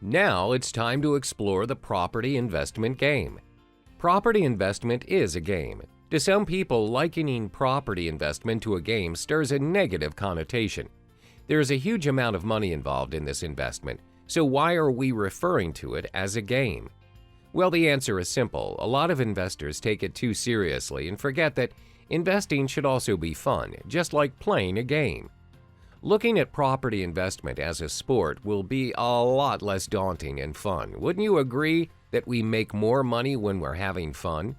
Now it's time to explore the property investment game. Property investment is a game. To some people, likening property investment to a game stirs a negative connotation. There is a huge amount of money involved in this investment, so why are we referring to it as a game? Well, the answer is simple. A lot of investors take it too seriously and forget that investing should also be fun, just like playing a game. Looking at property investment as a sport will be a lot less daunting and fun. Wouldn't you agree that we make more money when we're having fun?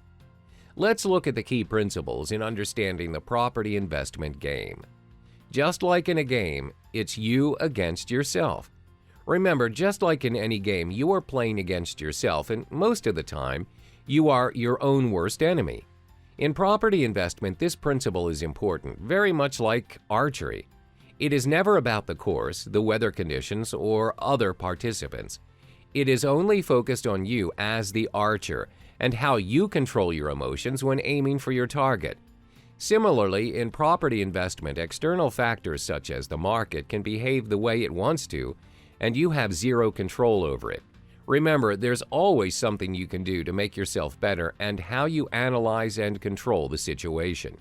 Let's look at the key principles in understanding the property investment game. Just like in a game, it's you against yourself. Remember, just like in any game, you are playing against yourself, and most of the time, you are your own worst enemy. In property investment, this principle is important, very much like archery. It is never about the course, the weather conditions, or other participants. It is only focused on you as the archer and how you control your emotions when aiming for your target. Similarly, in property investment, external factors such as the market can behave the way it wants to, and you have zero control over it. Remember, there's always something you can do to make yourself better and how you analyze and control the situation.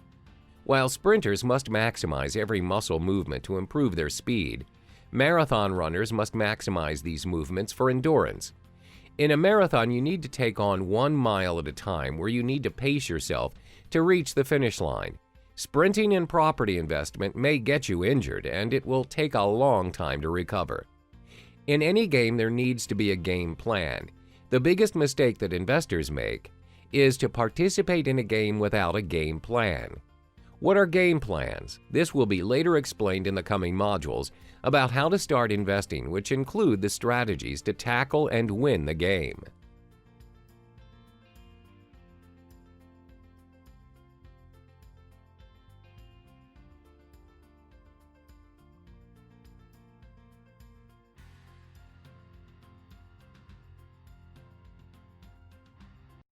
While sprinters must maximize every muscle movement to improve their speed, marathon runners must maximize these movements for endurance. In a marathon, you need to take on 1 mile at a time where you need to pace yourself to reach the finish line. Sprinting in property investment may get you injured, and it will take a long time to recover. In any game, there needs to be a game plan. The biggest mistake that investors make is to participate in a game without a game plan. What are game plans? This will be later explained in the coming modules about how to start investing, which include the strategies to tackle and win the game.